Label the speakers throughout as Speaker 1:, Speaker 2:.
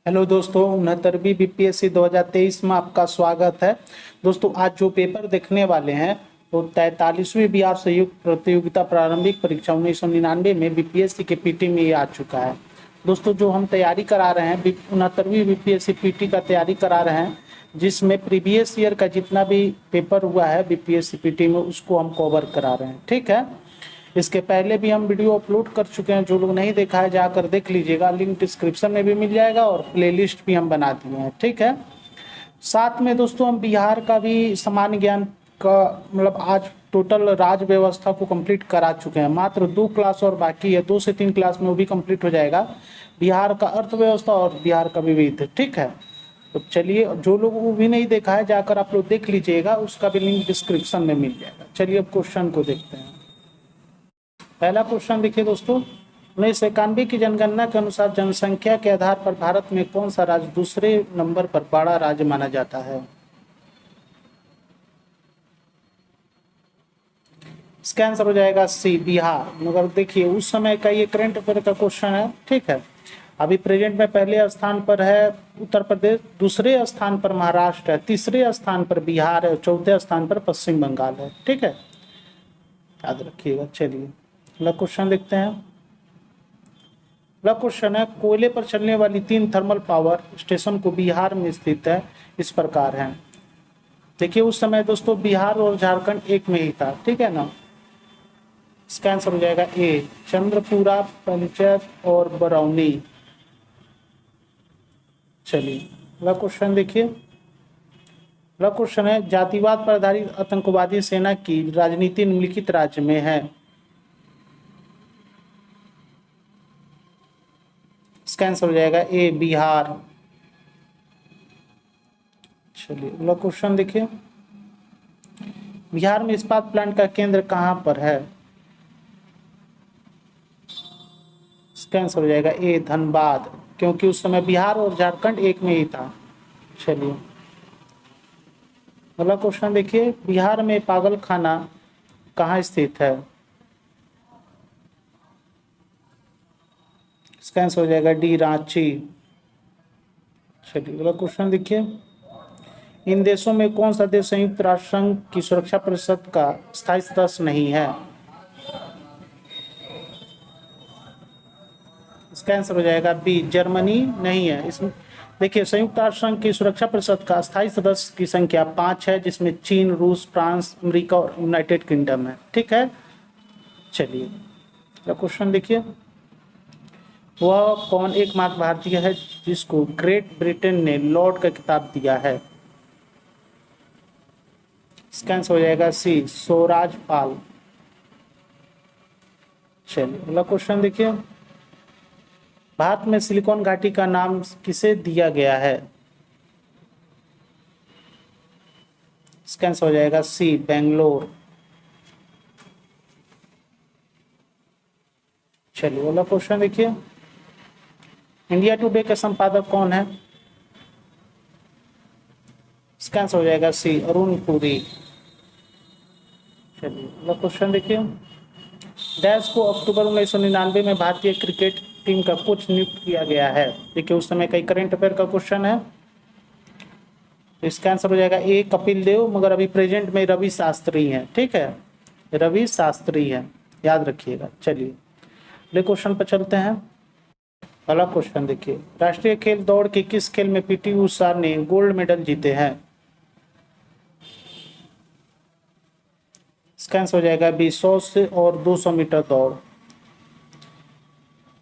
Speaker 1: Hello दोस्तों, 69वीं BPSC 2023 में आपका स्वागत है। दोस्तों, आज जो पेपर देखने वाले हैं वो 43वीं बिहार संयुक्त प्रतियोगिता प्रारंभिक परीक्षा 1999 में बीपीएससी के पीटी में ये आ चुका है। दोस्तों, जो हम तैयारी करा रहे हैं 69वीं बीपीएससी पीटी का तैयारी करा रहे हैं, जिसमें प्रीवियस ईयर का जितना भी पेपर हुआ है बीपीएससी पीटी में उसको हम कवर करा रहे हैं। ठीक है, इसके पहले भी हम वीडियो अपलोड कर चुके हैं, जो लोग नहीं देखा है जाकर देख लीजिएगा, लिंक डिस्क्रिप्शन में भी मिल जाएगा और प्लेलिस्ट भी हम बना दिए हैं। ठीक है, साथ में दोस्तों हम बिहार का भी सामान्य ज्ञान का मतलब आज टोटल राज्य व्यवस्था को कंप्लीट करा चुके हैं। मात्र 2 क्लास और बाकी है, 2 से 3 क्लास में वो भी कंप्लीट हो जाएगा। बिहार का अर्थव्यवस्था और बिहार का विविध। ठीक है, तो चलिए, जो लोग वो भी नहीं देखा है जाकर आप लोग देख लीजिएगा, उसका भी लिंक डिस्क्रिप्शन में मिल जाएगा। चलिए अब क्वेश्चन को देखते हैं। पहला क्वेश्चन देखिए दोस्तों, 1991 की जनगणना के अनुसार जनसंख्या के आधार पर भारत में कौन सा राज्य दूसरे नंबर पर बड़ा राज्य माना जाता है? इसका आंसर हो जाएगा सी, बिहार। मगर देखिए, उस समय का ये करंट अफेयर का क्वेश्चन है। ठीक है, अभी प्रेजेंट में पहले स्थान पर है उत्तर प्रदेश, दूसरे स्थान पर महाराष्ट्र है, तीसरे स्थान पर बिहार है और चौथे स्थान पर पश्चिम बंगाल है। ठीक है, याद रखिएगा। चलिए अगला क्वेश्चन देखते हैं। अगला क्वेश्चन है, कोयले पर चलने वाली 3 थर्मल पावर स्टेशन को बिहार में स्थित है, इस प्रकार है। देखिए, उस समय दोस्तों बिहार और झारखंड एक में ही था। ठीक है ना, इसका आंसर हो जाएगा ए, चंद्रपुरा, पंचायत और बरौनी। चलिए अगला क्वेश्चन देखिए। अगला क्वेश्चन है, जातिवाद पर आधारित आतंकवादी सेना की राजनीति निम्नलिखित राज्य में है। इसका आंसर हो जाएगा ए, बिहार। चलिए अगला क्वेश्चन देखिए, बिहार में इस्पात प्लांट का केंद्र कहां पर है? इसका आंसर हो जाएगा ए, धनबाद, क्योंकि उस समय बिहार और झारखंड एक में ही था। चलिए अगला क्वेश्चन देखिए, बिहार में पागल खाना कहाँ स्थित है? इसका आंसर हो जाएगा डी, रांची। चलिए अगला क्वेश्चन देखिए, इन देशों में कौन सा देश संयुक्त राष्ट्र संघ की सुरक्षा परिषद का स्थायी सदस्य नहीं है? इसका आंसर हो जाएगा बी, जर्मनी नहीं है। इसमें देखिए, संयुक्त राष्ट्र संघ की सुरक्षा परिषद का स्थायी सदस्य की संख्या 5 है, जिसमें चीन, रूस, फ्रांस, अमेरिका और यूनाइटेड किंगडम है। ठीक है, चलिए क्वेश्चन देखिए, वह कौन एकमात्र भारतीय है जिसको ग्रेट ब्रिटेन ने लॉर्ड का खिताब दिया है? इसका आंसर हो जाएगा सी, स्वराज पाल। चलिए अगला क्वेश्चन देखिए, भारत में सिलिकॉन घाटी का नाम किसे दिया गया है? इसका आंसर हो जाएगा सी, बेंगलोर। चलिए अगला क्वेश्चन देखिए, इंडिया टुडे के संपादक कौन है? इसका आंसर हो जाएगा सी, अरुण पुरी। चलिए अगला क्वेश्चन देखिए, डैश को अक्टूबर 1999 में भारतीय क्रिकेट टीम का कोच नियुक्त किया गया है। देखिए, उस समय कई करंट अफेयर का क्वेश्चन है, तो इसका आंसर हो जाएगा ए, कपिल देव। मगर अभी प्रेजेंट में रवि शास्त्री हैं। ठीक है, रवि शास्त्री हैं, याद रखिएगा। चलिए अगले क्वेश्चन पर चलते हैं। अगला क्वेश्चन देखिए, राष्ट्रीय खेल दौड़ के किस खेल में पीटी उषा ने गोल्ड मेडल जीते हैं? इसका आंसर हो जाएगा बी, 100 से और 200 मीटर दौड़।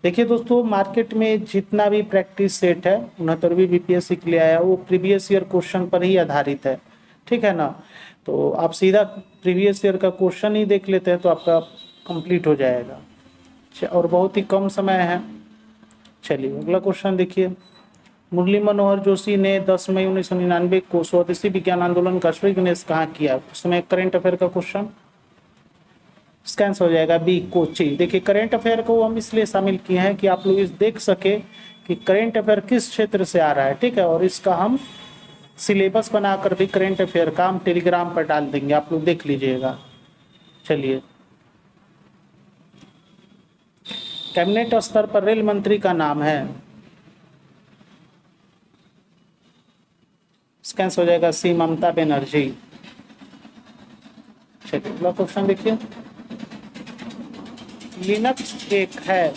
Speaker 1: देखिए दोस्तों, मार्केट में जितना भी प्रैक्टिस सेट है 69वीं बीपीएससी के लिए आया, वो प्रीवियस ईयर क्वेश्चन पर ही आधारित है। ठीक है ना, तो आप सीधा प्रीवियस ईयर का क्वेश्चन ही देख लेते हैं तो आपका कंप्लीट हो जाएगा, और बहुत ही कम समय है। चलिए अगला क्वेश्चन देखिए, मुरली मनोहर जोशी ने 10 मई 1999 को स्वदेशी विज्ञान आंदोलन का श्री गणेश कहाँ किया? उस समय करंट अफेयर का क्वेश्चन। इसका आंसर हो जाएगा बी, कोची। देखिए, करंट अफेयर को हम इसलिए शामिल किए हैं कि आप लोग इस देख सके कि करंट अफेयर किस क्षेत्र से आ रहा है। ठीक है, और इसका हम सिलेबस बनाकर भी करंट अफेयर का हम टेलीग्राम पर डाल देंगे, आप लोग देख लीजिएगा। चलिए, कैबिनेट स्तर पर रेल मंत्री का नाम है? इसका आंसर हो जाएगा सी ममता बनर्जी। चलिए अगला क्वेश्चन देखिए, लिनक्स एक है,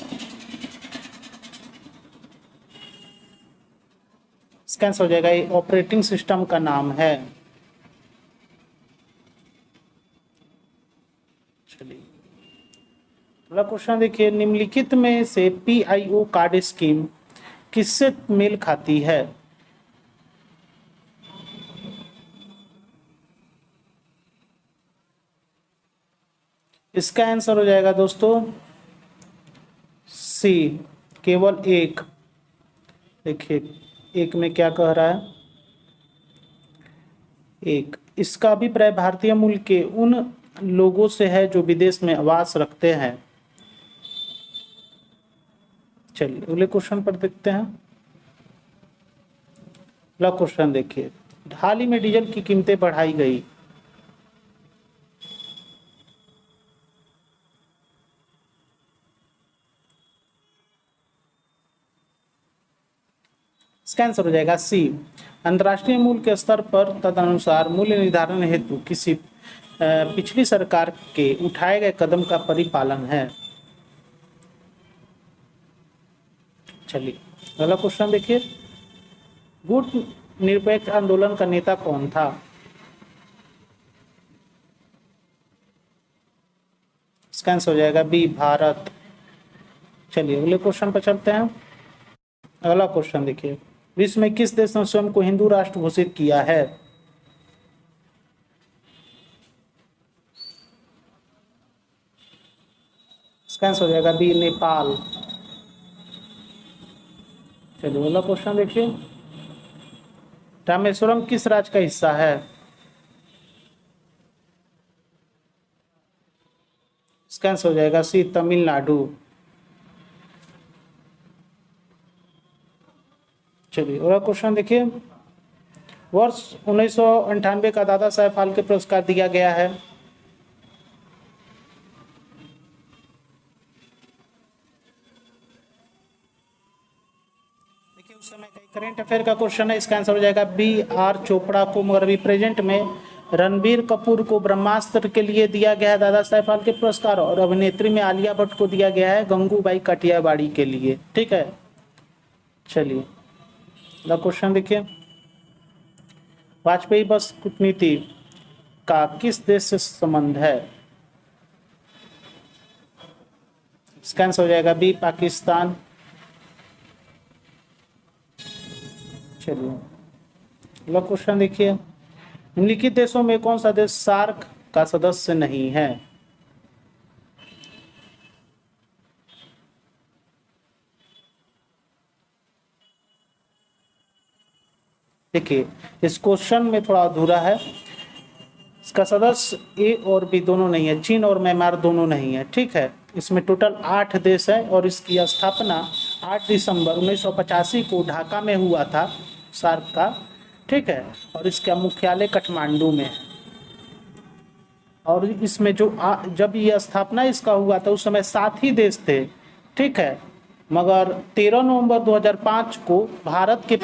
Speaker 1: इसका आंसर हो जाएगा ये ऑपरेटिंग सिस्टम का नाम है। चलिए अगला क्वेश्चन देखिए, निम्नलिखित में से पीआईओ कार्ड स्कीम किससे मेल खाती है? इसका आंसर हो जाएगा दोस्तों सी केवल एक। देखिए एक में क्या कह रहा है, एक इसका अभिप्राय भारतीय मूल के उन लोगों से है जो विदेश में आवास रखते हैं। चलिए अगले क्वेश्चन पर देखते हैं। अगला क्वेश्चन देखिए, हाल ही में डीजल की कीमतें बढ़ाई गई, इसका आंसर हो जाएगा सी अंतर्राष्ट्रीय मूल्य के स्तर पर तदनुसार मूल्य निर्धारण हेतु किसी पिछली सरकार के उठाए गए कदम का परिपालन है। चलिए अगला क्वेश्चन देखिए, गुट निरपेक्ष आंदोलन का नेता कौन था? इसका आंसर हो जाएगा बी भारत। चलिए अगले क्वेश्चन पर चलते हैं। अगला क्वेश्चन देखिए, विश्व में किस देश ने स्वयं को हिंदू राष्ट्र घोषित किया है? इसका आंसर हो जाएगा बी नेपाल। चलिए अगला क्वेश्चन देखिए, रामेश्वरम किस राज्य का हिस्सा है? इसका आंसर हो जाएगा सी तमिलनाडु। चलिए अगला क्वेश्चन देखिए, वर्ष 1998 का दादा साहेब फाल्के पुरस्कार दिया गया है। देखिए उस समय का करंट अफेयर का क्वेश्चन है, इसका आंसर हो जाएगा बी आर चोपड़ा को, मगर अभी प्रेजेंट में रणबीर कपूर को ब्रह्मास्त्र के लिए दिया गया है दादा साहेब फाल्के पुरस्कार, और अभिनेत्री में आलिया भट्ट को दिया गया है गंगूबाई काठियावाड़ी के लिए। ठीक है, चलिए अगला क्वेश्चन देखिए, वाजपेयी बस कूटनीति का किस देश से संबंध है? इसका आंसर हो जाएगा बी पाकिस्तान। चलिए अगला क्वेश्चन देखिए, निम्नलिखित देशों में कौन सा देश सार्क का सदस्य नहीं है? देखिए इस क्वेश्चन में थोड़ा अधूरा है, इसका सदस्य ए और बी दोनों नहीं है, चीन और म्यांमार दोनों नहीं है। ठीक है, इसमें टोटल 8 देश है और इसकी स्थापना 8 दिसंबर 1985 को ढाका में हुआ था सार्क का। ठीक है, और इसका मुख्यालय काठमांडू में है। और इसमें जो जब ये स्थापना इसका हुआ था उस समय 7 ही देश थे। ठीक है, मगर 13 नवंबर 2005 को भारत के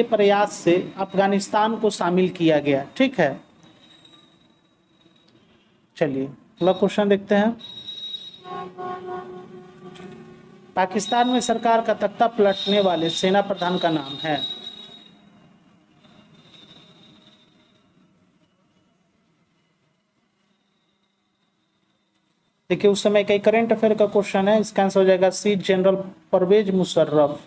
Speaker 1: प्रयास से अफगानिस्तान को शामिल किया गया। ठीक है, चलिए अगला क्वेश्चन देखते हैं। पाकिस्तान में सरकार का तख्ता पलटने वाले सेना प्रधान का नाम है? देखिए उस समय का करंट अफेयर का क्वेश्चन है, इसका आंसर हो जाएगा सी जनरल परवेज मुशर्रफ।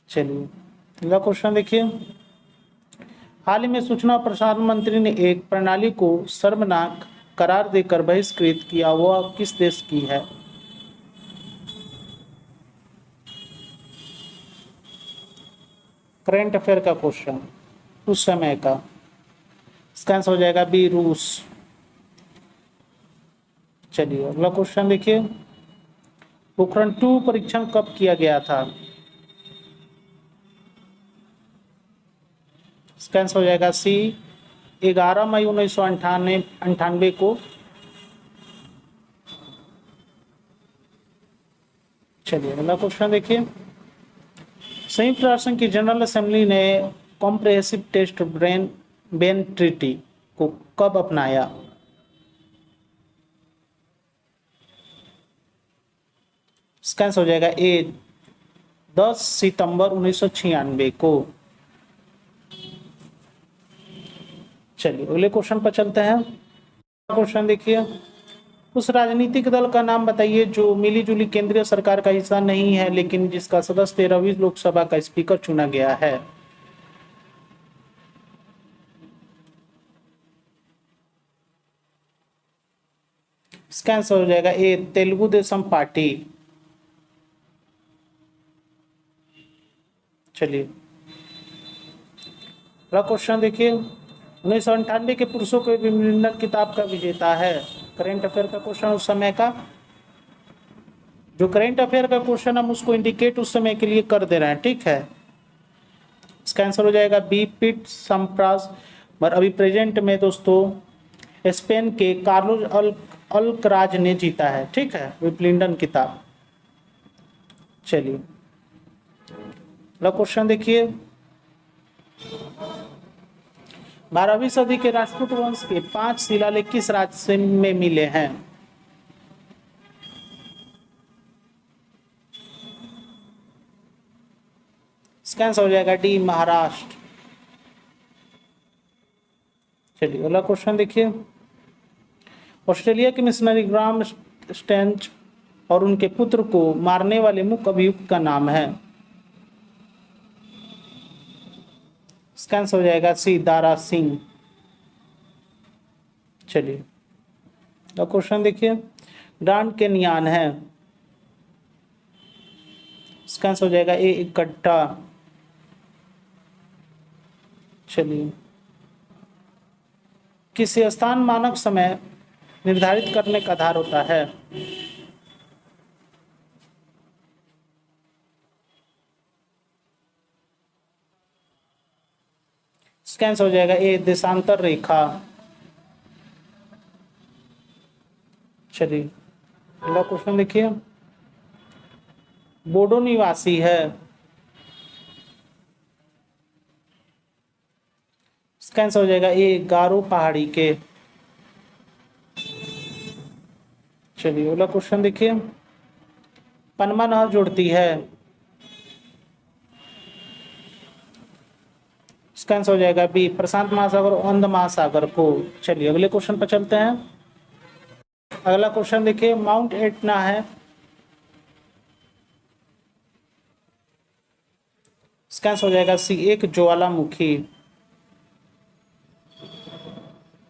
Speaker 1: चलिए अगला क्वेश्चन देखिए, हाल ही में सूचना और प्रसारण मंत्री ने एक प्रणाली को शर्मनाक करार देकर बहिष्कृत किया, वह किस देश की है? करंट अफेयर का क्वेश्चन उस समय का, इसका आंसर हो जाएगा बी रूस। चलिए अगला क्वेश्चन देखिए, पोखरण 2 परीक्षण कब किया गया था? इसका आंसर हो जाएगा सी 11 मई 1998 को। चलिए अगला क्वेश्चन देखिए, संयुक्त राष्ट्र संघ की जनरल असेंबली ने कॉम्प्रिहेंसिव टेस्ट बेन ट्रीटी को कब अपनाया? इसका आंसर हो जाएगा ए 10 सितंबर 1996 को। चलिए अगले क्वेश्चन पर चलते हैं। क्वेश्चन देखिए, उस राजनीतिक दल का नाम बताइए जो मिलीजुली केंद्रीय सरकार का हिस्सा नहीं है लेकिन जिसका सदस्य 13वीं लोकसभा का स्पीकर चुना गया है। इसका आंसर हो जाएगा ए तेलुगु देशम पार्टी। चलिए अगला क्वेश्चन देखिए, 1998 के पुरुषों के विम्बलडन किताब का विजेता है। करेंट अफेयर का क्वेश्चन उस समय का, जो करेंट अफेयर का क्वेश्चन हम उसको इंडिकेट उस समय के लिए कर दे रहे हैं, ठीक है। इसका आंसर हो जाएगा बी पिट सम्प्रास। और अभी प्रेजेंट में दोस्तों स्पेन के कार्लोस अल्कराज ने जीता है, ठीक है, विम्बलडन किताब। चलिए अगला क्वेश्चन देखिए, 12वीं सदी के राष्ट्रकूट वंश के 5 शिलालेख किस राज्य में मिले हैं? इसका आंसर हो जाएगा डी महाराष्ट्र। चलिए अगला क्वेश्चन देखिए, ऑस्ट्रेलिया के मिशनरी ग्राम स्टेंच और उनके पुत्र को मारने वाले मुख्य अभियुक्त का नाम है। इसका आंसर हो जाएगा सी दारा सिंह। चलिए अब क्वेश्चन देखिए, ग्रांड कैन्यन है। इसका आंसर हो जाएगा ए इकट्ठा। चलिए किस स्थान मानक समय निर्धारित करने का आधार होता है? इसका आंसर हो जाएगा ए देशांतर रेखा। चलिए अगला क्वेश्चन देखिए, बोडो निवासी है। इसका आंसर हो जाएगा ए गारो पहाड़ी के। चलिए अगला क्वेश्चन देखिए, पनमा नहर जोड़ती है। इसका आंसर हो जाएगा बी प्रशांत महासागर और अंध महासागर को। चलिए अगले क्वेश्चन पर चलते हैं। अगला क्वेश्चन देखिए, माउंट एटना है। इसका आंसर हो जाएगा सी एक ज्वालामुखी।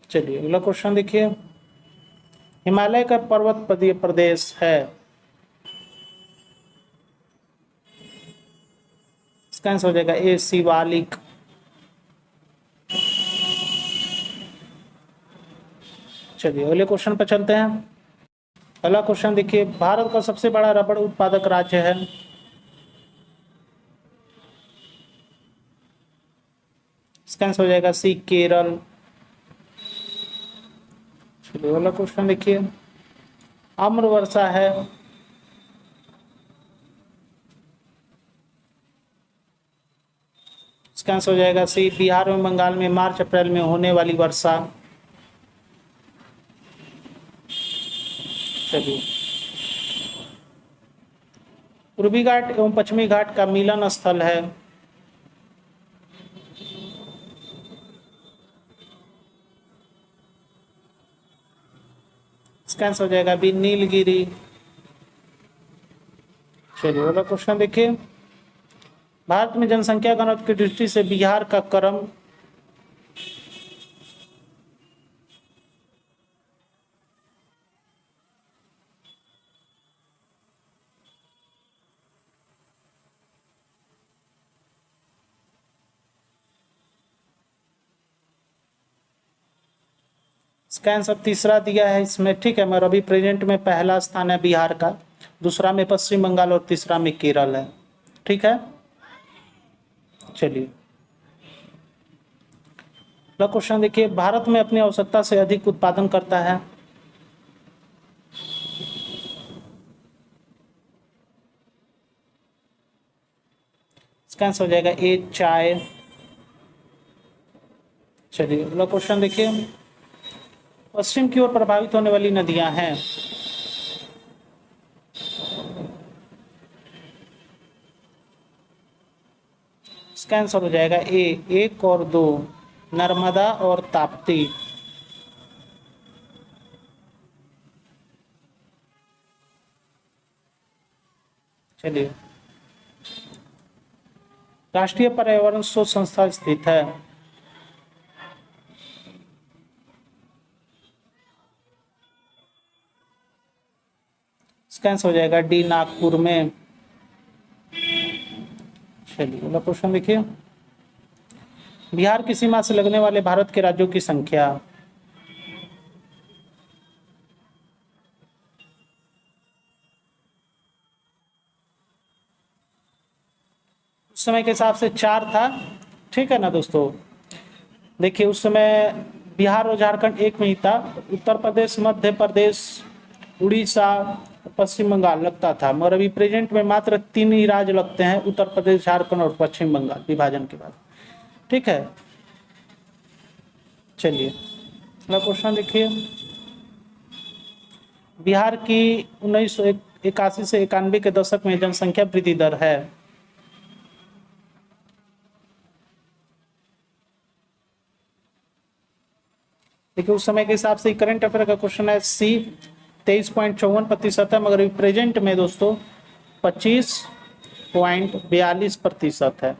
Speaker 1: चलिए अगला क्वेश्चन देखिए, हिमालय का पर्वत प्रदेश है। इसका आंसर हो जाएगा ए शिवालिक। चलिए अगले क्वेश्चन पर चलते हैं। अगला क्वेश्चन देखिए, भारत का सबसे बड़ा रबड़ उत्पादक राज्य है। इसका आंसर हो जाएगा सी केरल। चलिए अगला क्वेश्चन देखिए, आम्र वर्षा है। इसका आंसर हो जाएगा सी बिहार और बंगाल में मार्च अप्रैल में होने वाली वर्षा। चलिए पूर्वी घाट एवं पश्चिमी घाट का मिलन स्थल है। इसका आंसर हो जाएगा बी नीलगिरी। चलिए अगला क्वेश्चन देखिए, भारत में जनसंख्या घनत्व की दृष्टि से बिहार का क्रम इसका आंसर तीसरा दिया है इसमें, ठीक है। मगर अभी प्रेजेंट में पहला स्थान है बिहार का, दूसरा में पश्चिम बंगाल और तीसरा में केरल है, ठीक है। चलिए अगला क्वेश्चन देखिए, भारत में अपनी आवश्यकता से अधिक उत्पादन करता है। इसका इसका आंसर हो जाएगा ए चाय। चलिए अगला क्वेश्चन देखिए, पश्चिम की ओर प्रभावित होने वाली नदियां हैं। इसका आंसर हो जाएगा ए एक और दो, नर्मदा और ताप्ती। चलिए, राष्ट्रीय पर्यावरण शोध संस्था स्थित है। इसका आंसर हो जाएगा डी नागपुर में। चलिए अगला क्वेश्चन देखिए, बिहार की सीमा से लगने वाले भारत के राज्यों की संख्या। उस समय के हिसाब से 4 था, ठीक है ना दोस्तों। देखिए उस समय बिहार और झारखंड एक में ही था, उत्तर प्रदेश, मध्य प्रदेश, उड़ीसा, पश्चिम बंगाल लगता था, मगर अभी प्रेजेंट में मात्र 3 ही राज्य लगते हैं, उत्तर प्रदेश, झारखंड और पश्चिम बंगाल विभाजन के बाद, ठीक है। चलिए अगला क्वेश्चन देखिए, बिहार की 1981 से 91 के दशक में जनसंख्या वृद्धि दर है। देखिए उस समय के हिसाब से करंट अफेयर का क्वेश्चन है, सी 23.54% है, मगर प्रेजेंट में दोस्तों 25.42% है।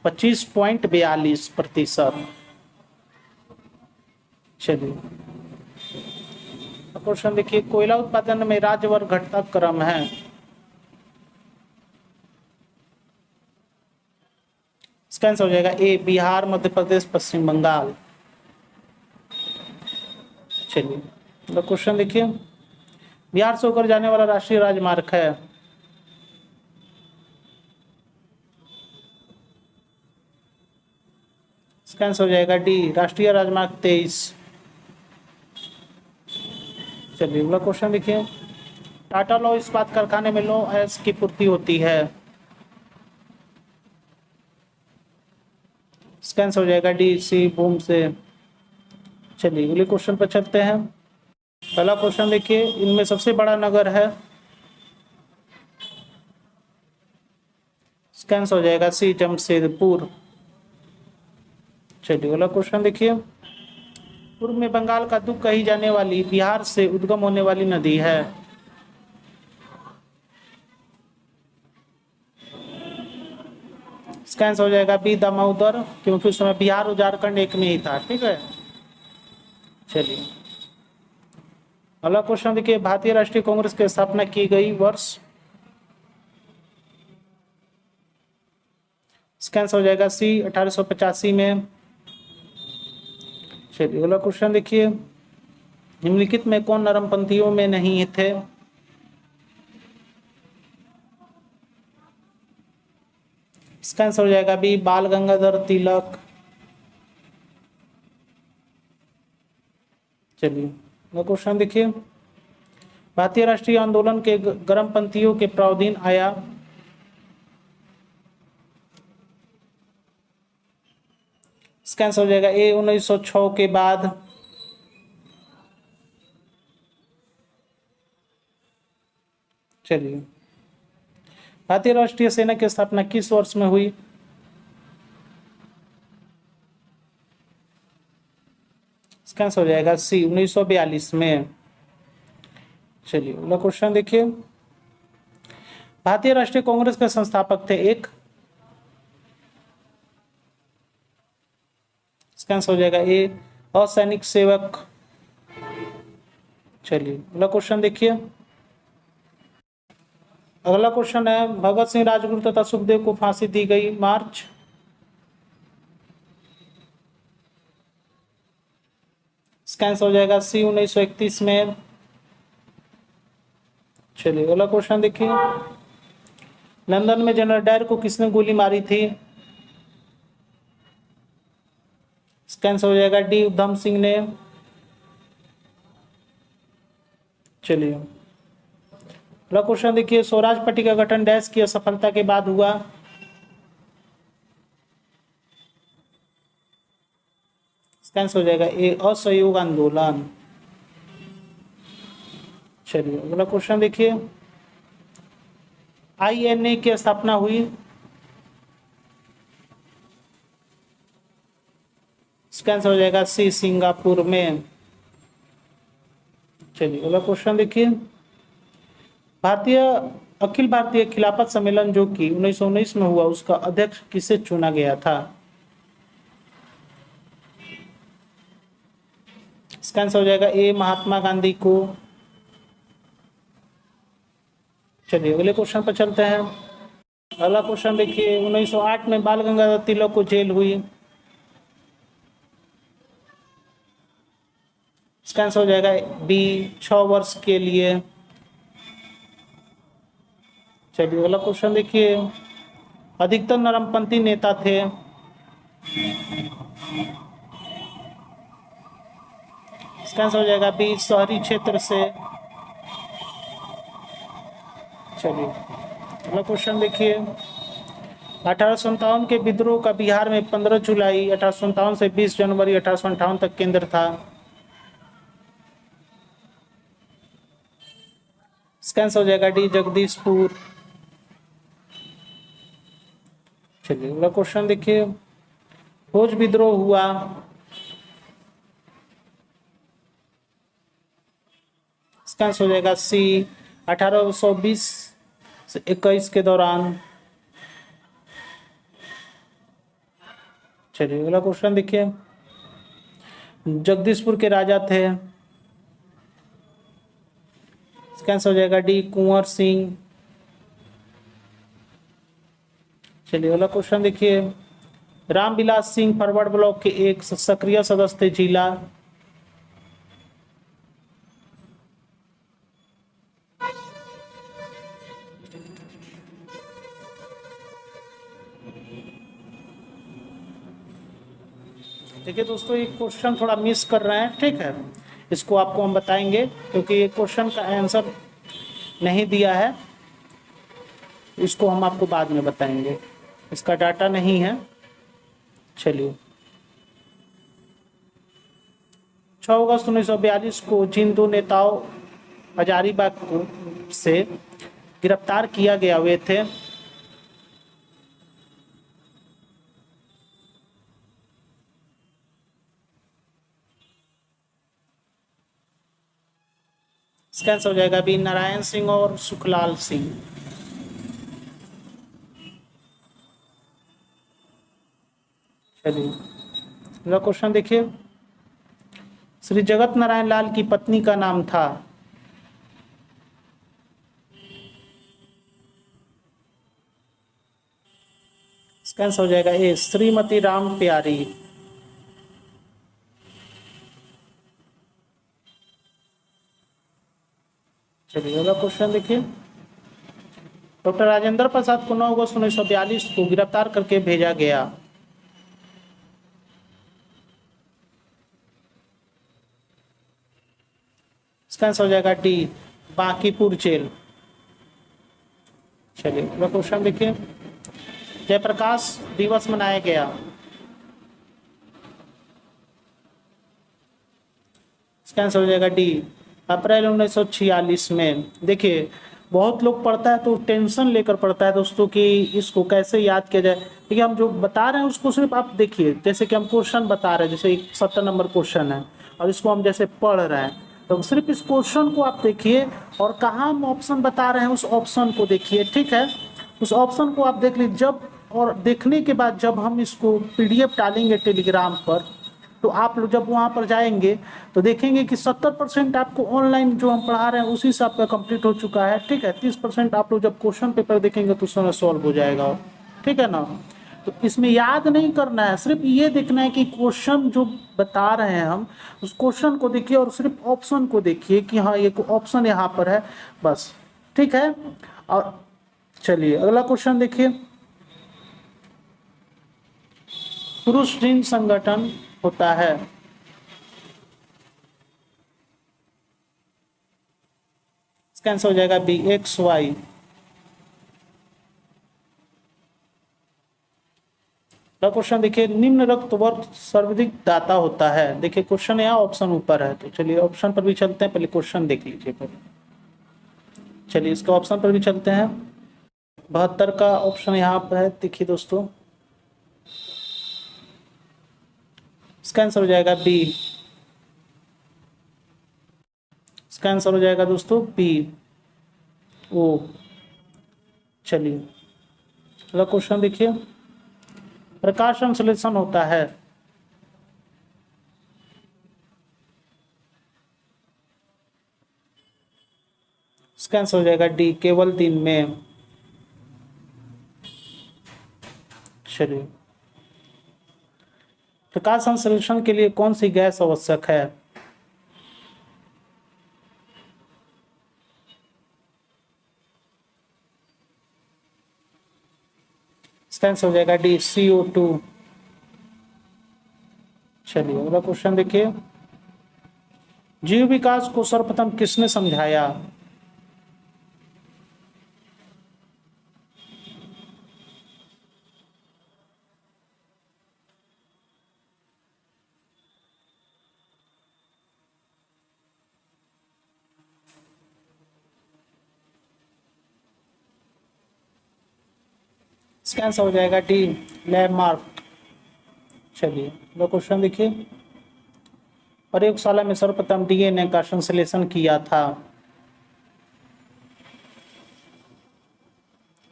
Speaker 1: 25.42%। चलिए क्वेश्चन देखिए, कोयला उत्पादन में राज्यवार घटता क्रम है। इसका आंसर हो जाएगा ए बिहार, मध्य प्रदेश, पश्चिम बंगाल। चलिए तो क्वेश्चन देखिए, बिहार से होकर जाने वाला राष्ट्रीय राजमार्ग है। इसका आंसर हो जाएगा डी राष्ट्रीय राजमार्ग 23। चलिए अगला क्वेश्चन देखिए, टाटा लौह इस्पात कारखाने में लौह अयस्क की पूर्ति होती है। इसका आंसर हो जाएगा डी सी बूम से। चलिए अगले क्वेश्चन पर चलते हैं। पहला क्वेश्चन देखिए, इनमें सबसे बड़ा नगर है। इसका आंसर हो जाएगा सी जमशेदपुर। चलिए अगला क्वेश्चन देखिए, पूर्व में बंगाल का दुख कही जाने वाली बिहार से उद्गम होने वाली नदी है। इसका आंसर हो जाएगा बी दामोदर, क्योंकि उस समय बिहार और झारखंड एक में ही था, ठीक है। चलिए अगला क्वेश्चन देखिए, भारतीय राष्ट्रीय कांग्रेस की स्थापना की गई वर्ष। इसका आंसर हो जाएगा सी 1885 में। चलिए अगला क्वेश्चन देखिए, निम्नलिखित में कौन नरमपंथियों में नहीं थे। इसका आंसर हो जाएगा बी बाल गंगाधर तिलक। चलिए अगला क्वेश्चन देखिए, भारतीय राष्ट्रीय आंदोलन के गर्मपंथियों के प्रावधान आया। इसका आंसर हो जाएगा ए 1906 के बाद। चलिए, भारतीय राष्ट्रीय सेना की स्थापना किस वर्ष में हुई। इसका आंसर हो जाएगा सी 1942 में। चलिए अगला क्वेश्चन देखिए, भारतीय राष्ट्रीय कांग्रेस के संस्थापक थे एक। इसका आंसर हो जाएगा ए असैनिक सेवक। चलिए अगला क्वेश्चन देखिए, अगला क्वेश्चन है, भगत सिंह, राजगुरु तथा सुखदेव को फांसी दी गई मार्च। इसका आंसर हो जाएगा सी 1931 में। चलिए अगला क्वेश्चन देखिए, लंदन में जनरल डायर को किसने गोली मारी थी। इसका आंसर हो जाएगा डी उधम सिंह ने। चलिए अगला क्वेश्चन देखिए, स्वराज पार्टी का गठन डैश की असफलता के बाद हुआ। कैंसिल हो जाएगा ए असहयोग आंदोलन। चलिए अगला क्वेश्चन देखिए, आईएनए की स्थापना हुई, कैंसिल हो जाएगा सी सिंगापुर में। चलिए अगला क्वेश्चन देखिए, भारतीय अखिल भारतीय खिलाफत सम्मेलन जो कि 1919 में हुआ, उसका अध्यक्ष किसे चुना गया था? इसका आंसर हो जाएगा ए महात्मा गांधी को। चलिए अगले क्वेश्चन पर चलते हैं। अगला क्वेश्चन देखिए, 1908 में बाल गंगाधर तिलक को जेल हुई, इसका आंसर हो जाएगा बी 6 वर्ष के लिए। चलिए अगला क्वेश्चन देखिए, अधिकतर नरमपंथी नेता थे, इसका आंसर हो जाएगा बी शहरी क्षेत्र से। चलिए अगला क्वेश्चन देखिए, 1857 के विद्रोह का बिहार में 15 जुलाई 1857 से 20 जनवरी 1858 तक केंद्र था, इसका आंसर हो जाएगा डी जगदीशपुर। चलिए अगला क्वेश्चन देखिए, भोज विद्रोह हुआ, इसका आंसर हो जाएगा सी 1820 से 21 के दौरान। चलिए अगला क्वेश्चन देखिए, जगदीशपुर के राजा थे, इसका आंसर हो जाएगा डी कुंवर सिंह। चलिए अगला क्वेश्चन देखिए, रामविलास सिंह फॉरवर्ड ब्लॉक के एक सक्रिय सदस्य थे, जिला, देखिए दोस्तों ये क्वेश्चन थोड़ा मिस कर रहे हैं, ठीक है, इसको आपको हम बताएंगे क्योंकि ये क्वेश्चन का आंसर नहीं दिया है, इसको हम आपको बाद में बताएंगे, इसका डाटा नहीं है। चलिए 6 अगस्त 1942 को जिन दो नेताओं हजारीबाग से गिरफ्तार किया गया हुए थे, इसका आंसर हो जाएगा बी नारायण सिंह और सुखलाल सिंह। चलिए अगला क्वेश्चन देखिए, श्री जगत नारायण लाल की पत्नी का नाम था, इसका आंसर हो जाएगा ए श्रीमती राम प्यारी। चलिए अगला क्वेश्चन देखिए, डॉक्टर राजेंद्र प्रसाद को 9 अगस्त 1942 को गिरफ्तार करके भेजा गया, इसका आंसर हो जाएगा डी बांकीपुर जेल। चलिए अगला क्वेश्चन देखिए, जयप्रकाश दिवस मनाया गया, इसका आंसर हो जाएगा डी अप्रैल 1946 में। देखिए बहुत लोग पढ़ता है तो टेंशन लेकर पढ़ता है दोस्तों कि इसको कैसे याद किया जाए, देखिए हम जो बता रहे हैं उसको सिर्फ आप देखिए, जैसे कि हम क्वेश्चन बता रहे हैं, जैसे 70 नंबर क्वेश्चन है और इसको हम जैसे पढ़ रहे हैं, तो सिर्फ इस क्वेश्चन को आप देखिए और कहाँ हम ऑप्शन बता रहे हैं उस ऑप्शन को देखिए, ठीक है, उस ऑप्शन को आप देख लीजिए। जब और देखने के बाद जब हम इसको PDF डालेंगे टेलीग्राम पर, तो आप लोग जब वहाँ पर जाएंगे तो देखेंगे कि 70% आपको ऑनलाइन जो हम पढ़ा रहे हैं उसी से आपका कंप्लीट हो चुका है, ठीक है। 30% आप लोग जब क्वेश्चन पेपर देखेंगे तो उसमें सॉल्व हो जाएगा, ठीक है ना। तो इसमें याद नहीं करना है, सिर्फ ये देखना है कि क्वेश्चन जो बता रहे हैं हम उस क्वेश्चन को देखिए और सिर्फ ऑप्शन को देखिए कि हाँ ये ऑप्शन यहाँ पर है, बस, ठीक है। और चलिए अगला क्वेश्चन देखिए, पुरुष ऋण संगठन होता है, इसका आंसर हो जाएगा बी XY। अगला क्वेश्चन देखिए, निम्न रक्त वर्ग सर्वाधिक दाता होता है। देखिए क्वेश्चन यहाँ, ऑप्शन ऊपर है, तो चलिए ऑप्शन पर भी चलते हैं, पहले क्वेश्चन देख लीजिए पहले। चलिए इसका ऑप्शन पर भी चलते हैं। 72 का ऑप्शन यहाँ पर है, देखिए दोस्तों इसका आंसर हो जाएगा बी। इसका आंसर हो जाएगा दोस्तों बी ओ। चलिए अगला क्वेश्चन देखिए, प्रकाश संश्लेषण होता है। इसका आंसर हो जाएगा डी, केवल दिन में। चलिए, प्रकाश संश्लेषण के लिए कौन सी गैस आवश्यक है? इसका आंसर हो जाएगा डी, CO2। चलिए अगला क्वेश्चन देखिए, जीव विकास को सर्वप्रथम किसने समझाया? इसका आंसर हो जाएगा डी, लैमार्क। चलिए अगला क्वेश्चन देखिए, प्रयोगशाला में सर्वप्रथम DNA का संश्लेषण किया था।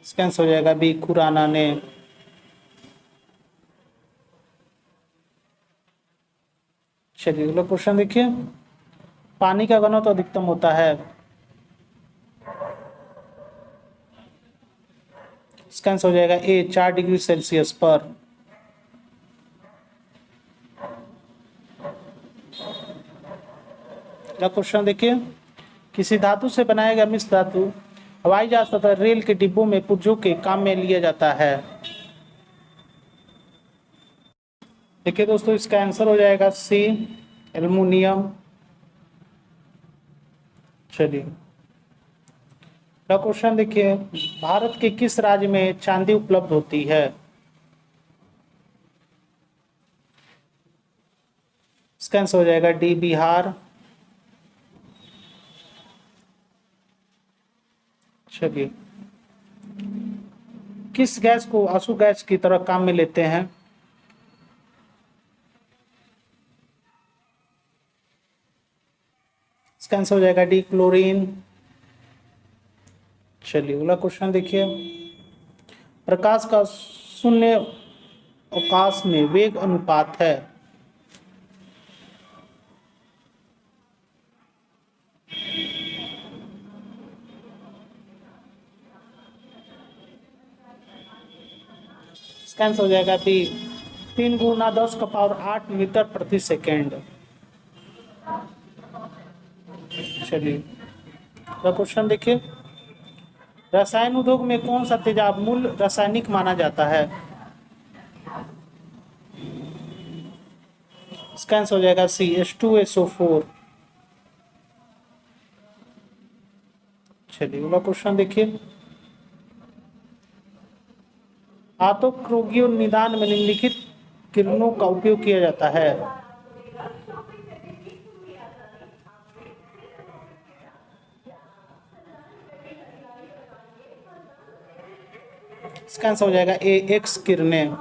Speaker 1: इसका आंसर हो जाएगा बी, खुराना ने। चलिए अगला क्वेश्चन देखिए, पानी का घनत्व अधिकतम होता है। इसका आंसर हो जाएगा ए, 4 डिग्री सेल्सियस पर। अगला क्वेश्चन देखिए, किसी धातु से बनाया गया मिश्र धातु हवाई जहाज तथा रेल के डिब्बों में पुर्जों के काम में लिया जाता है। देखिए दोस्तों इसका आंसर हो जाएगा सी, एल्युमिनियम। चलिए अगला क्वेश्चन देखिए, भारत के किस राज्य में चांदी उपलब्ध होती है? इसका आंसर हो जाएगा डी, बिहार। चलिए, किस गैस को आंसू गैस की तरह काम में लेते हैं? इसका आंसर हो जाएगा डी, क्लोरीन। चलिए अगला क्वेश्चन देखिए, प्रकाश का शून्य अवकाश में वेग अनुपात है। इसका आंसर हो जाएगा बी, 3 गुना 10 का पावर 8 मीटर प्रति सेकेंड। चलिए अगला क्वेश्चन देखिए, रसायन उद्योग में कौन सा तेजाब मूल रासायनिक माना जाता है? इसका आंसर हो जाएगा सी, H2SO4। चलिए अगला क्वेश्चन देखिए, आंतरिक रोगियों निदान में निम्नलिखित किरणों का उपयोग किया जाता है। इसका आंसर हो जाएगा ए, एक्स किरणें।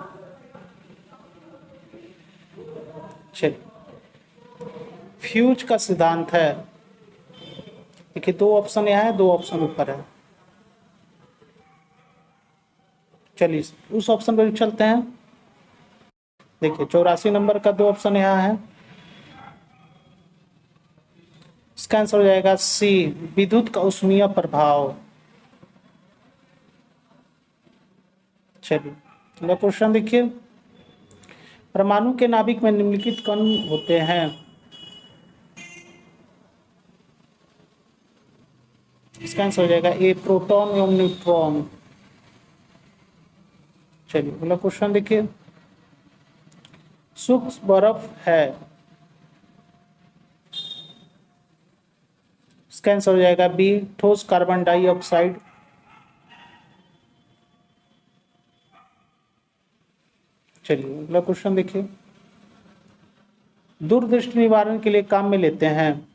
Speaker 1: चलिए, फ्यूज का सिद्धांत है। देखिए 2 ऑप्शन यहाँ है, 2 ऑप्शन ऊपर है। चलिए उस ऑप्शन पर चलते हैं। देखिए 84 नंबर का 2 ऑप्शन यहाँ है। इसका आंसर हो जाएगा सी, विद्युत का ऊष्मीय प्रभाव। चलिए अगला क्वेश्चन देखिए, परमाणु के नाभिक में निम्नलिखित कण होते हैं। इसका आंसर हो जाएगा ए, प्रोटॉन एवं न्यूट्रॉन। चलिए अगला क्वेश्चन देखिए, सूक्ष्म बर्फ है। इसका आंसर हो जाएगा बी, ठोस कार्बन डाइऑक्साइड। चलिए अगला क्वेश्चन देखिए। दूरदृष्टि निवारण के लिए काम में लेते हैं।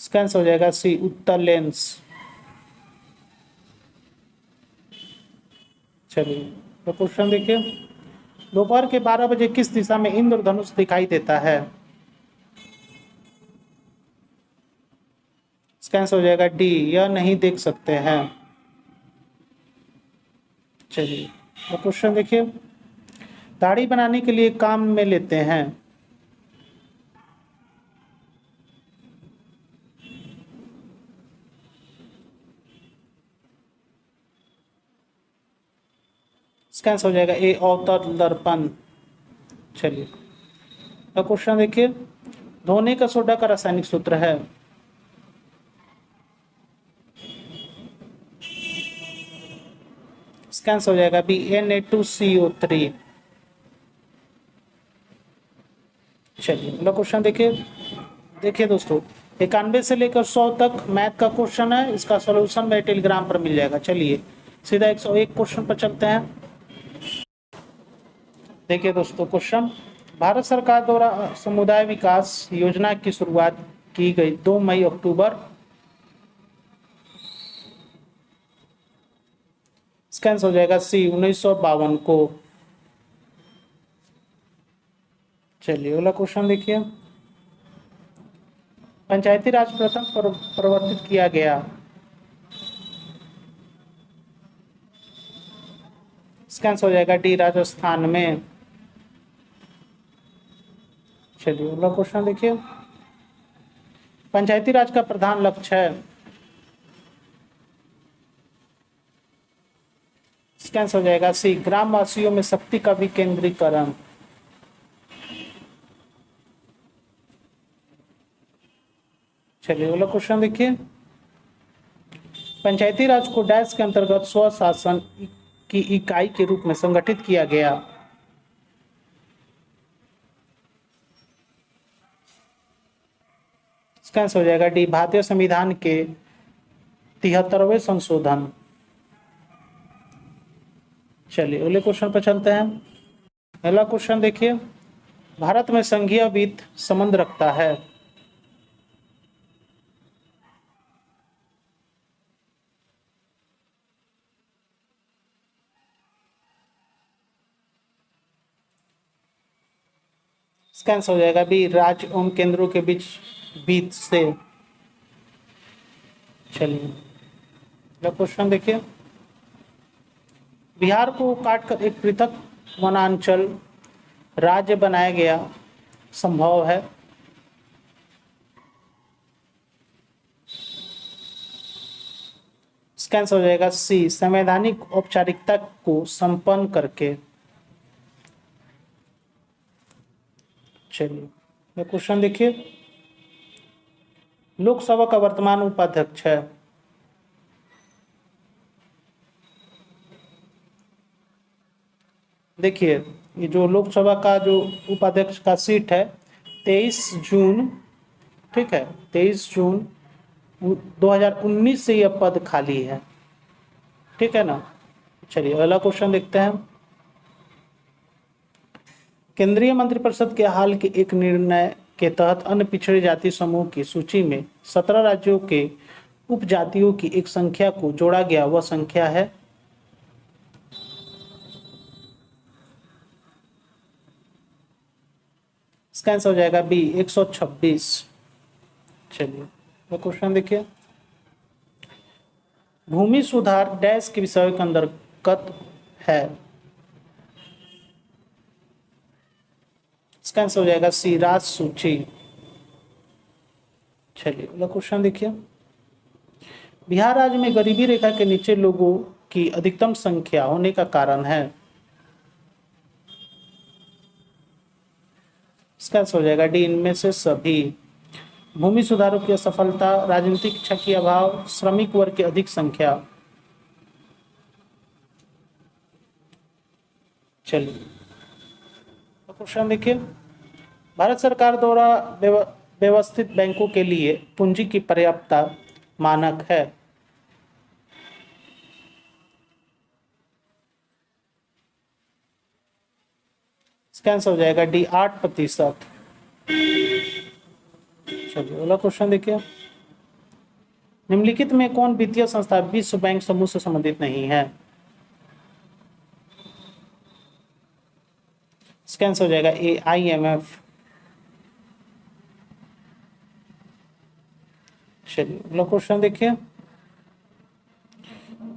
Speaker 1: इसका आंसर हो जाएगा सी, उत्तल लेंस। चलिए तो क्वेश्चन देखिए। दोपहर के 12 बजे किस दिशा में इंद्रधनुष दिखाई देता है? इसका आंसर हो जाएगा डी, यह नहीं देख सकते हैं। चलिए तो क्वेश्चन देखिए। दाढ़ी बनाने के लिए काम में लेते हैं। इसका आंसर हो जाएगा ए, अवतल दर्पण। चलिए तो क्वेश्चन देखिए। धोने का सोडा का रासायनिक सूत्र है। इसका आंसर हो जाएगा बी, Na2CO3। चलिए अगला क्वेश्चन देखिए। देखिए दोस्तों, 91 से लेकर 100 तक मैथ का क्वेश्चन है। इसका सॉल्यूशन मेरे टेलीग्राम पर मिल जाएगा। चलिए सीधा 101 क्वेश्चन पर चलते हैं। देखिए दोस्तों क्वेश्चन। भारत सरकार द्वारा समुदाय विकास योजना की शुरुआत की गई 2 मई अक्टूबर। इसका आंसर हो जाएगा सी, 1952 को। चलिए अगला क्वेश्चन देखिए। पंचायती राज प्रथम प्रवर्तित किया गया। इसका आंसर हो जाएगा डी, राजस्थान में। चलिए अगला क्वेश्चन देखिए। पंचायती राज का प्रधान लक्ष्य है। इसका आंसर हो जाएगा सी, ग्रामवासियों में शक्ति का विकेंद्रीकरण। चलिए अगला क्वेश्चन देखिए। पंचायती राज को डैश के अंतर्गत स्वशासन की इकाई के रूप में संगठित किया गया। इसका आंसर हो जाएगा डी, भारतीय संविधान के 73वें संशोधन। चलिए अगले क्वेश्चन पर चलते हैं। पहला क्वेश्चन देखिए। भारत में संघीय वित्त संबंध रखता है। इसका आंसर हो जाएगा बी, राज्य एवं केंद्रों के बीच वित्त से। चलिए अगला क्वेश्चन देखिए। बिहार को काटकर एक पृथक वनांचल राज्य बनाया गया संभव है। इसका आंसर हो जाएगा सी, संवैधानिक औपचारिकता को संपन्न करके। चलिए क्वेश्चन देखिए। लोकसभा का वर्तमान उपाध्यक्ष है। देखिए ये जो लोकसभा का जो उपाध्यक्ष का सीट है 23 जून, ठीक है, 23 जून 2019 से यह पद खाली है। ठीक है ना। चलिए अगला क्वेश्चन देखते हैं। केंद्रीय मंत्रिपरिषद के हाल के एक निर्णय के तहत अन्य पिछड़े जाति समूह की सूची में 17 राज्यों के उपजातियों की एक संख्या को जोड़ा गया। वह संख्या है। इसका आंसर हो जाएगा बी, 126। चलिए तो क्वेश्चन देखिए। भूमि सुधार डैश के विषय के अंतर्गत है। इसका आंसर हो जाएगा सी, राज सूची। चलिए अगला क्वेश्चन देखिए। बिहार राज्य में गरीबी रेखा के नीचे लोगों की अधिकतम संख्या होने का कारण है। इसका आंसर हो जाएगा डी, इनमें से सभी। भूमि सुधारों की असफलता, राजनीतिक इच्छा की अभाव, श्रमिक वर्ग की अधिक संख्या। चलिए क्वेश्चन देखिए। भारत सरकार द्वारा व्यवस्थित बैंकों के लिए पूंजी की पर्याप्तता मानक है। कैंसिल हो जाएगा डी 8%। चलिए अगला क्वेश्चन देखिए, निम्नलिखित में कौन वित्तीय संस्था विश्व बैंक समूह से संबंधित नहीं है? कैंसिल हो जाएगा ए IMF। चलिए अगला क्वेश्चन देखिए,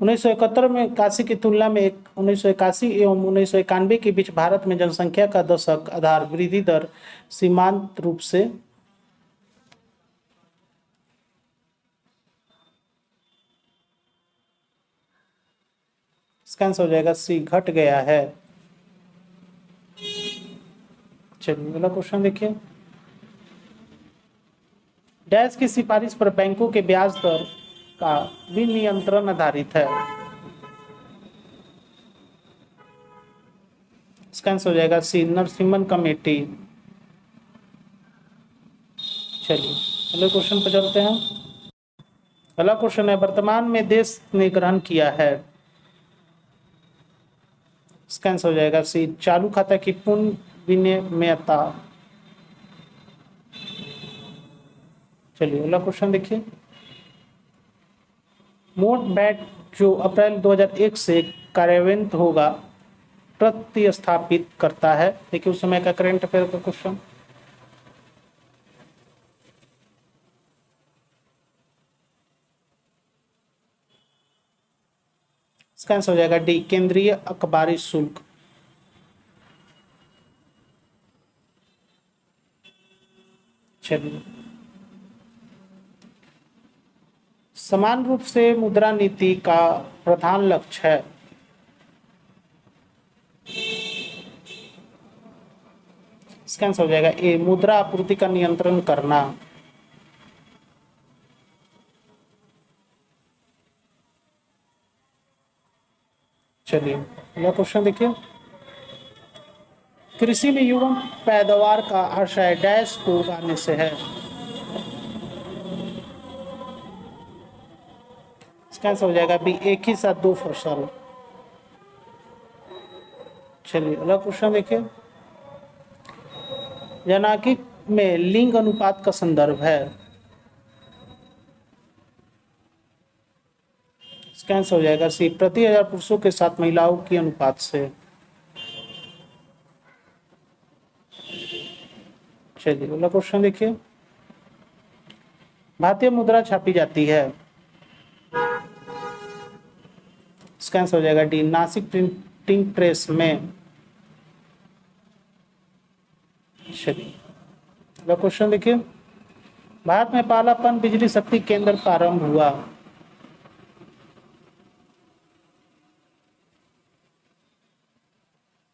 Speaker 1: 1971 में काशी की तुलना में 1981 एवं 1991 के बीच भारत में जनसंख्या का दशक आधार वृद्धि दर सीमांत रूप से कैंसिल हो जाएगा सी घट गया है। चलिए अगला क्वेश्चन देखिए, डैश की सिफारिश पर बैंकों के ब्याज दर का विनियंत्रण आधारित है? कैंसिल हो जाएगा सी नरसिम्हन कमेटी। चलिए अगले क्वेश्चन पर चलते हैं। अगला क्वेश्चन है, वर्तमान में देश ने ग्रहण किया है? कैंसिल हो जाएगा सी चालू खाता की पूर्ण विनियमितता। चलिए अगला क्वेश्चन देखिए, मोट बैट जो अप्रैल 2001 से कार्यान्वित होगा प्रतिस्थापित करता है? देखिए उस समय का करंट अफेयर का क्वेश्चन। इसका आंसर हो जाएगा डी केंद्रीय अखबारी शुल्क। चलिए, समान रूप से मुद्रा नीति का प्रधान लक्ष्य है? इसका आंसर हो जाएगा ए मुद्रा आपूर्ति का नियंत्रण करना। चलिए अगला क्वेश्चन देखिए, कृषि में युवा पैदावार का आशय डैश को उगाने से है? इसका आंसर हो जाएगा बी एक ही साथ दो फसल। चलिए अगला क्वेश्चन देखिए, जनाकी में लिंग अनुपात का संदर्भ है? इसका आंसर हो जाएगा सी प्रति 1000 पुरुषों के साथ महिलाओं की अनुपात से। चलिए अगला क्वेश्चन देखिए, भारतीय मुद्रा छापी जाती है? इसका आंसर हो जाएगा डी नासिक प्रिंटिंग प्रेस में। चलिए अगला क्वेश्चन देखिए, भारत में पहला पन बिजली शक्ति केंद्र प्रारंभ हुआ?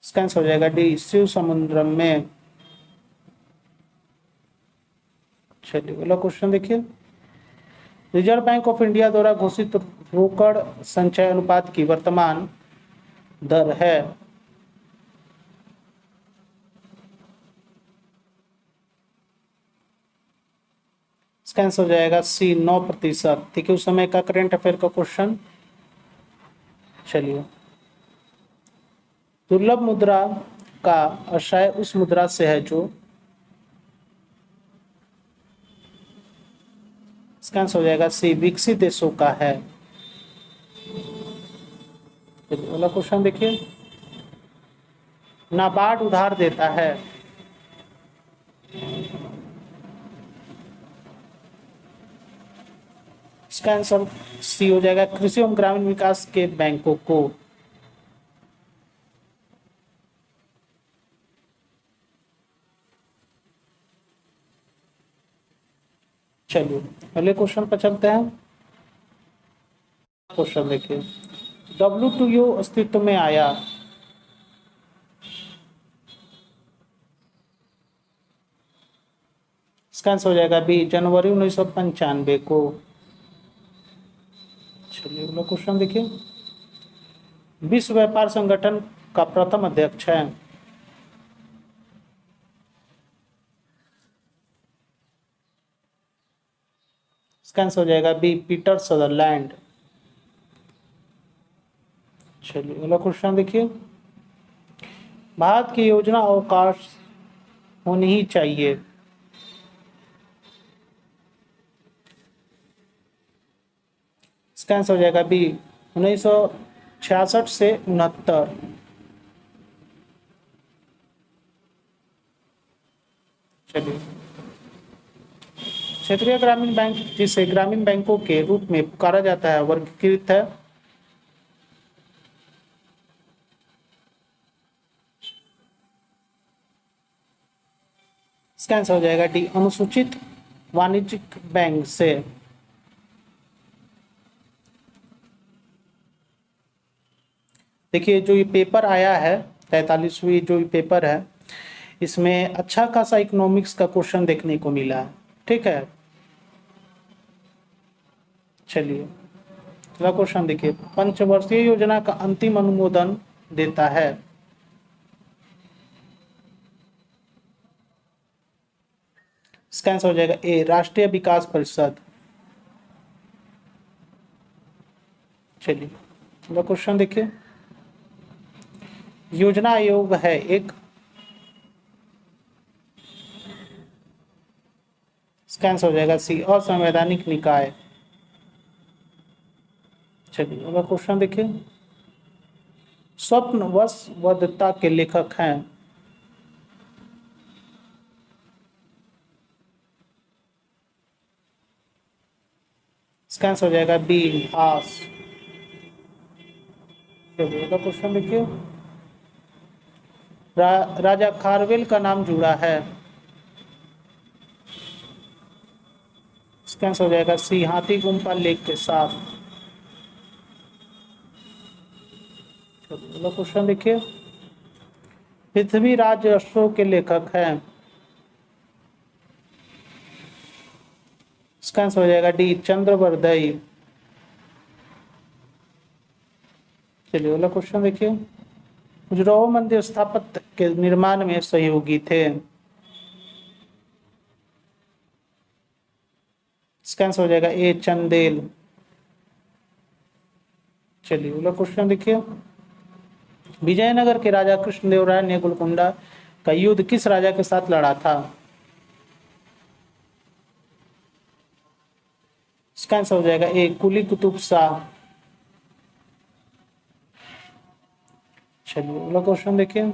Speaker 1: इसका आंसर हो जाएगा डी शिव समुद्रम में। चलिए अगला क्वेश्चन देखिए, रिजर्व बैंक ऑफ इंडिया द्वारा घोषित रोकड़ संचय अनुपात की वर्तमान दर है? इसका आंसर हो जाएगा सी 9%। ठीक है, उस समय का करंट अफेयर का क्वेश्चन। चलिए, दुर्लभ मुद्रा का आशय उस मुद्रा से है जो? इसका आंसर हो जाएगा सी विकसित देशों का है। अगला क्वेश्चन देखिए, नाबार्ड उधार देता है? इसका आंसर सी हो जाएगा कृषि एवं ग्रामीण विकास के बैंकों को। चलिए अगले क्वेश्चन पर चलते हैं। क्वेश्चन देखिए, WTO अस्तित्व में आया? इसका आंसर हो जाएगा बी जनवरी 1995 को। चलिए अगला क्वेश्चन देखिए, विश्व व्यापार संगठन का प्रथम अध्यक्ष है? इसका आंसर हो जाएगा बी पीटर सदरलैंड। चलिए अगला क्वेश्चन देखिए, भारत की योजना अवकाश होनी ही चाहिए। इसका आंसर हो जाएगा बी 1966 से 69। चलिए, क्षेत्रीय ग्रामीण बैंक जिसे ग्रामीण बैंकों के रूप में पुकारा जाता है वर्गीकृत है। इसका आंसर हो जाएगा डी अनुसूचित वाणिज्यिक बैंक से। देखिए, जो ये पेपर आया है 43वीं जो ये पेपर है, इसमें अच्छा खासा इकोनॉमिक्स का क्वेश्चन देखने को मिला है। ठीक है, चलिए अगला क्वेश्चन देखिए। पंचवर्षीय योजना का अंतिम अनुमोदन देता है। इसका आंसर हो जाएगा ए राष्ट्रीय विकास परिषद। चलिए अगला क्वेश्चन देखिए। योजना आयोग है एक। इसका आंसर हो जाएगा सी असंवैधानिक निकाय। चलिए अगला क्वेश्चन देखिए। स्वप्नवशवदता के लेखक हैं। इसका आंसर हो जाएगा बी आस। चलिए अगला क्वेश्चन देखिए। राजा खारवेल का नाम जुड़ा है। इसका आंसर हो जाएगा सी हाथी गुम्फा लेक के साथ। अगला क्वेश्चन देखिए। पृथ्वीराज अशोक के लेखक हैं। इसका आंसर हो जाएगा डी चंद्रवरदई। चलिए अगला क्वेश्चन देखिए। खजुराहो मंदिर स्थापत्य के निर्माण में सहयोगी थे। इसका आंसर हो जाएगा ए चंदेल। चलिए अगला क्वेश्चन देखिए। विजयनगर के राजा कृष्णदेवराय ने गोलकुंडा का युद्ध किस राजा के साथ लड़ा था। इसका आंसर हो जाएगा ए कुली कुतुब शाह। चलिए अगला क्वेश्चन देखिए।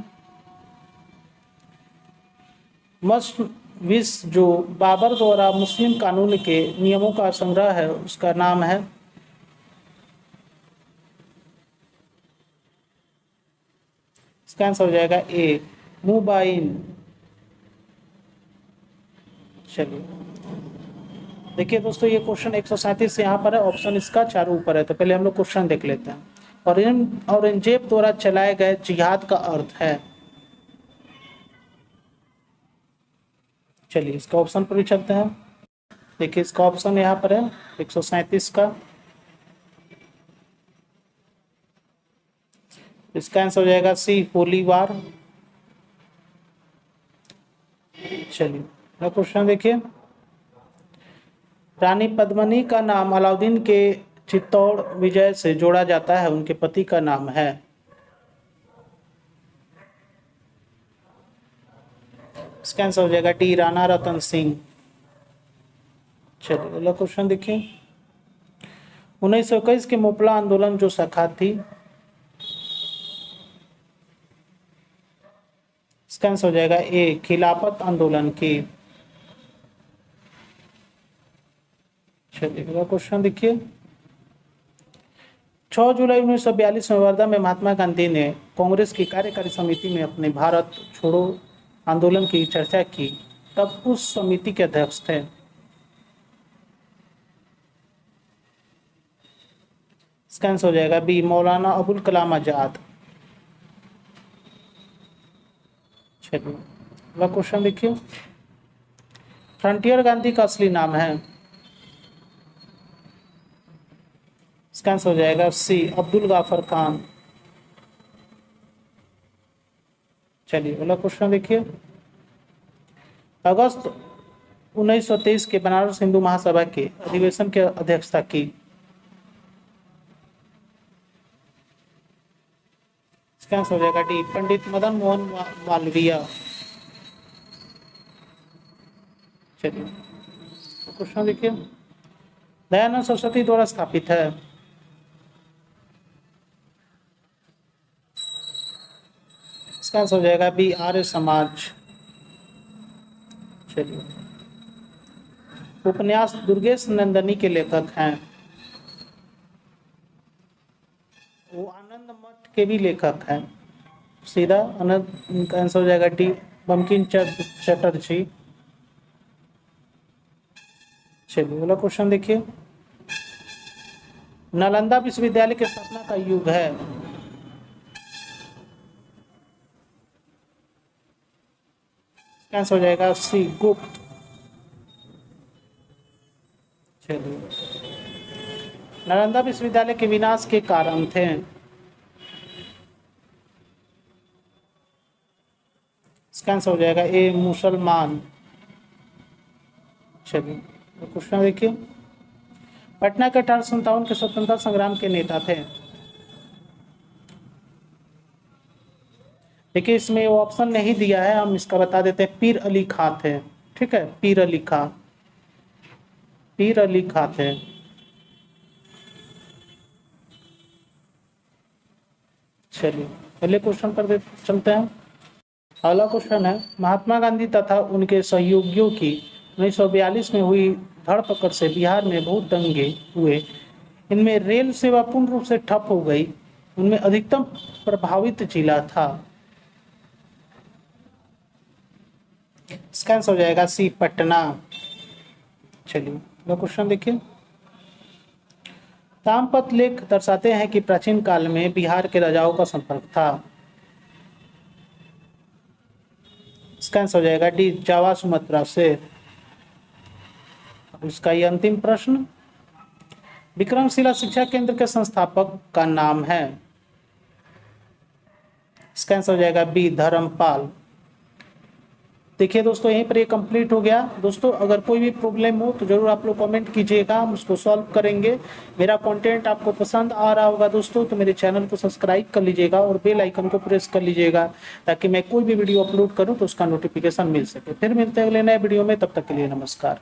Speaker 1: मस्जिद जो बाबर द्वारा मुस्लिम कानून के नियमों का संग्रह है उसका नाम है। इसका आंसर हो जाएगा ए मुबाइन। चलिए देखिए दोस्तों, ये क्वेश्चन 137 यहाँ पर है, ऑप्शन इसका चारों ऊपर है। तो पहले हम लोग क्वेश्चन देख लेते हैं। औरंगजेब द्वारा चलाए गए जिहाद का अर्थ है। चलिए इसका ऑप्शन पर भी चलते हैं। देखिए इसका ऑप्शन यहाँ पर है 137 का। इसका आंसर हो जाएगा सी होली वार। चलिए क्वेश्चन देखिए। रानी पद्मिनी का नाम अलाउद्दीन के चित्तौड़ विजय से जोड़ा जाता है, उनके पति का नाम है। इसका आंसर हो जाएगा डी राणा रतन सिंह। चलिए अगला क्वेश्चन देखिए। 1921 के मोपला आंदोलन जो शाखा थी। इसका आंसर हो जाएगा ए खिलाफत आंदोलन की। चलिए अगला क्वेश्चन देखिए। 6 जुलाई 1942 में वर्धा में महात्मा गांधी ने कांग्रेस की कार्यकारी समिति में अपने भारत छोड़ो आंदोलन की चर्चा की, तब उस समिति के अध्यक्ष थे। इसका आंसर हो जाएगा बी मौलाना अबुल कलाम आजाद। चलिए अगला क्वेश्चन देखिए। फ्रंटियर गांधी का असली नाम है। इसका आंसर हो जाएगा सी अब्दुल गाफर खान। चलिए अगला क्वेश्चन देखिए। अगस्त 1923 के बनारस हिंदू महासभा के अधिवेशन की अध्यक्षता की। इसका आंसर हो जाएगा डी, पंडित मदन मोहन मालवीय। चलिए क्वेश्चन देखिए, दयानंद सरस्वती द्वारा स्थापित है। इसका आंसर हो जाएगा बी, आर्य समाज। चलिए, उपन्यास दुर्गेश नंदनी के लेखक हैं। वो आनंद मठ के भी लेखक हैं। सीधा आनंद, इनका आंसर हो जाएगा डी, बंकिम चटर्जी। चलिए अगला क्वेश्चन देखिए, नालंदा विश्वविद्यालय की स्थापना का युग है। आंसर हो जाएगा सी, गुप्त। चलिए, नालंदा विश्वविद्यालय के विनाश के कारण थे। इसका आंसर हो जाएगा ए, मुसलमान। चलिए क्वेश्चन देखिए, पटना के 1857 के स्वतंत्रता संग्राम के नेता थे। देखिए इसमें वो ऑप्शन नहीं दिया है, हम इसका बता देते हैं, पीर अली खां थे। ठीक है, पीर अली खां, पीर अली खां थे। चलिए पहले क्वेश्चन पर चलते हैं। अगला क्वेश्चन है, महात्मा गांधी तथा उनके सहयोगियों की 1942 में हुई धरपकड़ से बिहार में बहुत दंगे हुए। इनमें रेल सेवा पूर्ण रूप से ठप हो गई। उनमें अधिकतम प्रभावित जिला था। इसका आंसर हो जाएगा सी, पटना। चलिए अगला क्वेश्चन देखिए, ताम्रपत्र लेख दर्शाते हैं कि प्राचीन काल में बिहार के राजाओं का संपर्क था। इसका आंसर हो जाएगा डी, जावा सुमत्रा से। इसका ये अंतिम प्रश्न, विक्रमशिला शिक्षा केंद्र के संस्थापक का नाम है। इसका आंसर हो जाएगा बी, धर्मपाल। देखिए दोस्तों यहीं पर ये कंप्लीट हो गया। दोस्तों अगर कोई भी प्रॉब्लम हो तो जरूर आप लोग कमेंट कीजिएगा, हम उसको सॉल्व करेंगे। मेरा कंटेंट आपको पसंद आ रहा होगा दोस्तों तो मेरे चैनल को सब्सक्राइब कर लीजिएगा और बेल आइकन को प्रेस कर लीजिएगा, ताकि मैं कोई भी वीडियो अपलोड करूं तो उसका नोटिफिकेशन मिल सके। फिर मिलते हैं अगले नए वीडियो में, तब तक के लिए नमस्कार।